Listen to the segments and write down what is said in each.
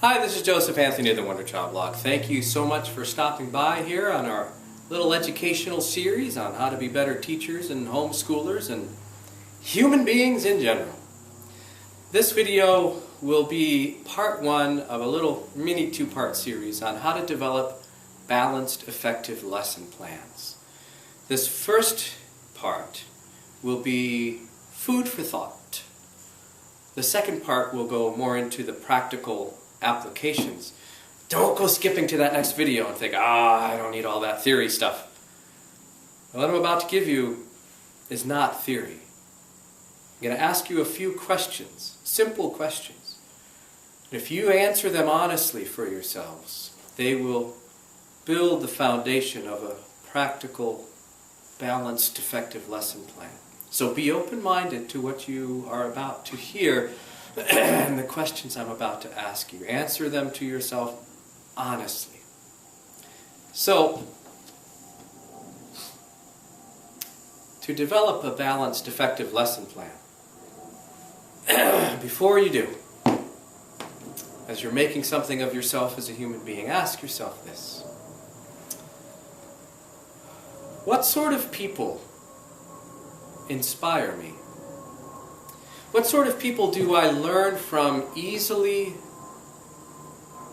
Hi, this is Josephanthony of the Wonder Child blog. Thank you so much for stopping by here on our little educational series on how to be better teachers and homeschoolers and human beings in general. This video will be part one of a little mini two-part series on how to develop balanced, effective lesson plans. This first part will be food for thought. The second part will go more into the practical applications. Don't go skipping to that next video and think, I don't need all that theory stuff. What I'm about to give you is not theory. I'm going to ask you a few questions, simple questions. If you answer them honestly for yourselves, they will build the foundation of a practical, balanced, effective lesson plan. So be open-minded to what you are about to hear and the questions I'm about to ask you. Answer them to yourself honestly. So, to develop a balanced, effective lesson plan, before you do, as you're making something of yourself as a human being, ask yourself this. What sort of people inspire me? What sort of people do I learn from easily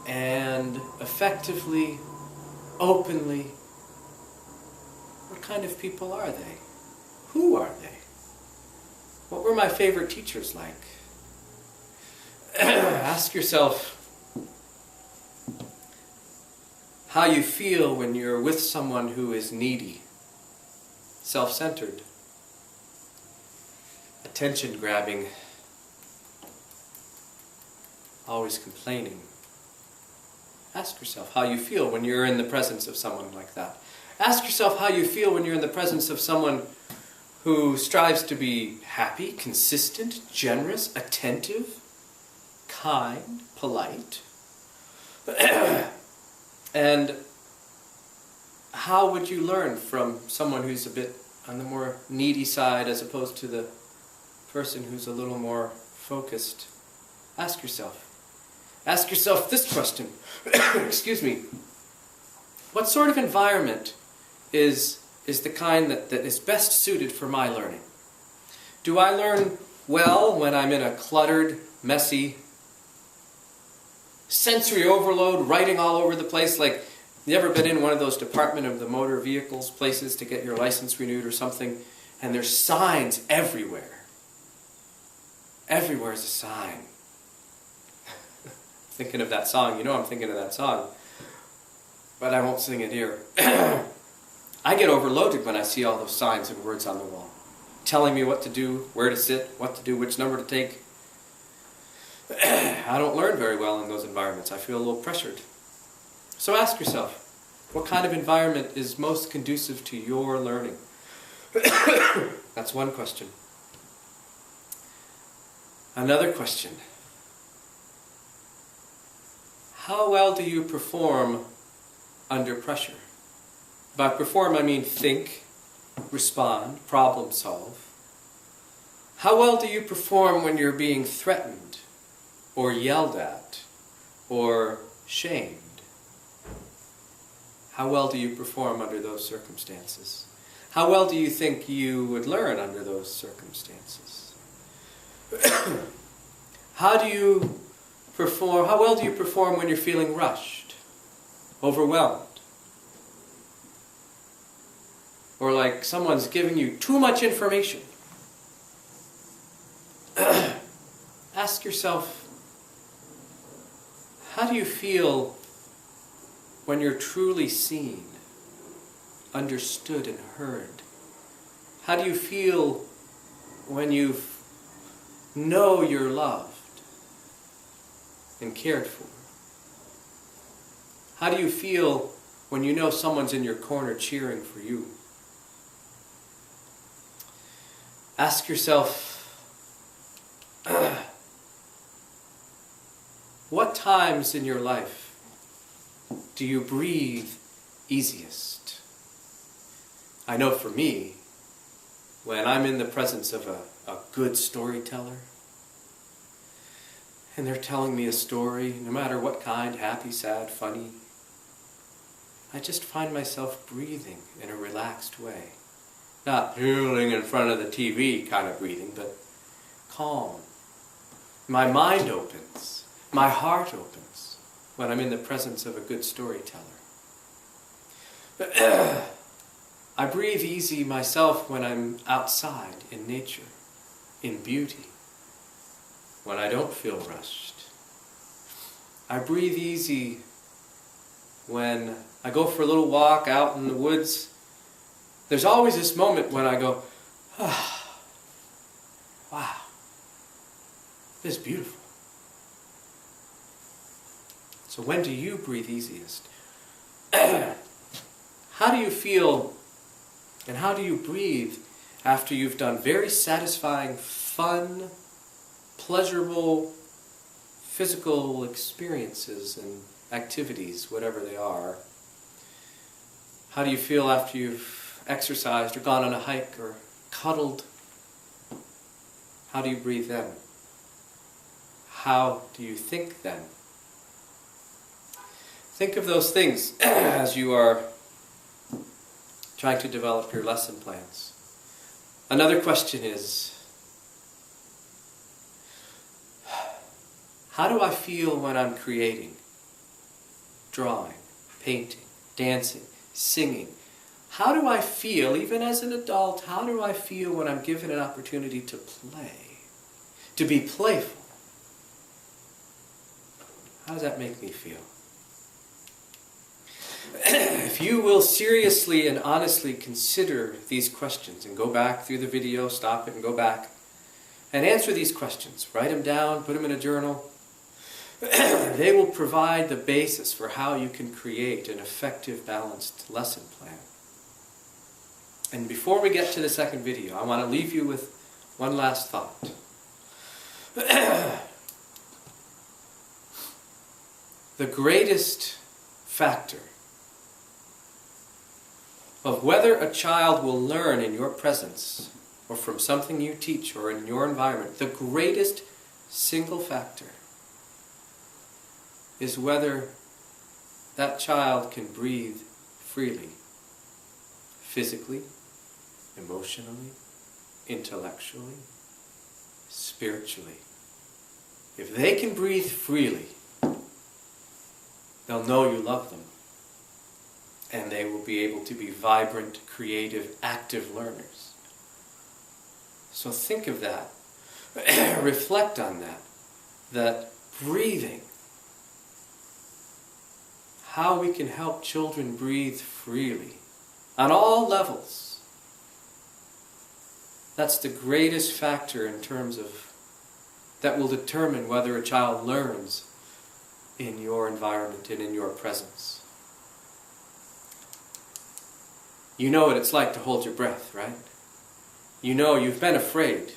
and effectively, openly? What kind of people are they? Who are they? What were my favorite teachers like? Ask yourself how you feel when you're with someone who is needy, self-centered, attention-grabbing, always complaining. Ask yourself how you feel when you're in the presence of someone like that. Ask yourself how you feel when you're in the presence of someone who strives to be happy, consistent, generous, attentive, kind, polite. And how would you learn from someone who's a bit on the more needy side as opposed to the person who's a little more focused? Ask yourself. Ask yourself this question. Excuse me. What sort of environment is the kind that is best suited for my learning? Do I learn well when I'm in a cluttered, messy, sensory overload, writing all over the place? Like, you ever been in one of those Department of the Motor Vehicles places to get your license renewed or something, and there's signs everywhere? Everywhere is a sign. Thinking of that song, you know I'm thinking of that song, but I won't sing it here. I get overloaded when I see all those signs and words on the wall, telling me what to do, where to sit, what to do, which number to take. I don't learn very well in those environments. I feel a little pressured. So ask yourself, what kind of environment is most conducive to your learning? That's one question. Another question. How well do you perform under pressure? By perform, I mean think, respond, problem solve. How well do you perform when you're being threatened, or yelled at, or shamed? How well do you perform under those circumstances? How well do you think you would learn under those circumstances? How well do you perform when you're feeling rushed, overwhelmed? Or like someone's giving you too much information? Ask yourself, how do you feel when you're truly seen, understood, and heard? How do you feel when you know you're loved and cared for? How do you feel when you know someone's in your corner cheering for you? Ask yourself, what times in your life do you breathe easiest? I know for me, when I'm in the presence of a good storyteller, and they're telling me a story, no matter what kind, happy, sad, funny, I just find myself breathing in a relaxed way. Not drooling in front of the TV kind of breathing, but calm. My mind opens, my heart opens when I'm in the presence of a good storyteller. I breathe easy myself when I'm outside in nature, in beauty, when I don't feel rushed. I breathe easy when I go for a little walk out in the woods. There's always this moment when I go, ah, wow, this is beautiful. So when do you breathe easiest? How do you feel and how do you breathe after you've done very satisfying, fun, pleasurable, physical experiences and activities, whatever they are? How do you feel after you've exercised or gone on a hike or cuddled? How do you breathe then? How do you think then? Think of those things as you are trying to develop your lesson plans. Another question is, how do I feel when I'm creating, drawing, painting, dancing, singing? How do I feel, even as an adult, how do I feel when I'm given an opportunity to play, to be playful? How does that make me feel? If you will seriously and honestly consider these questions and go back through the video, stop it and go back, and answer these questions, write them down, put them in a journal, they will provide the basis for how you can create an effective, balanced lesson plan. And before we get to the second video, I want to leave you with one last thought. The greatest factor of whether a child will learn in your presence or from something you teach or in your environment, the greatest single factor is whether that child can breathe freely, physically, emotionally, intellectually, spiritually. If they can breathe freely, they'll know you love them. And they will be able to be vibrant, creative, active learners. So think of that. Reflect on that breathing. How we can help children breathe freely on all levels. That's the greatest factor in terms of that will determine whether a child learns in your environment and in your presence. You know what it's like to hold your breath, right? You know you've been afraid.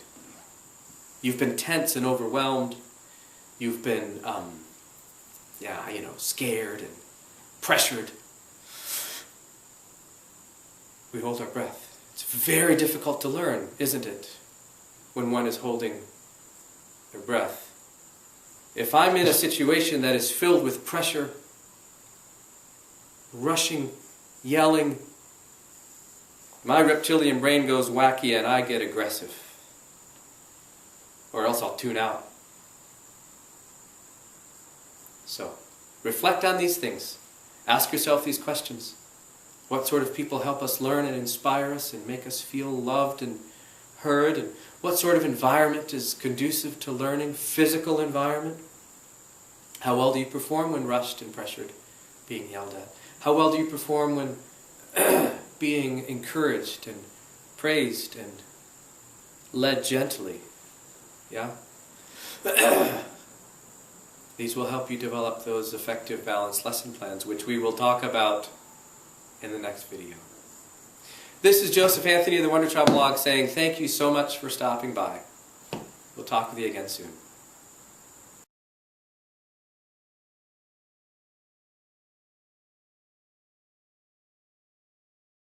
You've been tense and overwhelmed. You've been, scared and pressured. We hold our breath. It's very difficult to learn, isn't it? When one is holding their breath. If I'm in a situation that is filled with pressure, rushing, yelling, my reptilian brain goes wacky and I get aggressive. Or else I'll tune out. So, reflect on these things. Ask yourself these questions. What sort of people help us learn and inspire us and make us feel loved and heard? And what sort of environment is conducive to learning? Physical environment? How well do you perform when rushed and pressured, being yelled at? How well do you perform when being encouraged and praised and led gently? Yeah? These will help you develop those effective, balanced lesson plans, which we will talk about in the next video. This is Joseph Anthony of the Wonder Child blog saying thank you so much for stopping by. We'll talk with you again soon.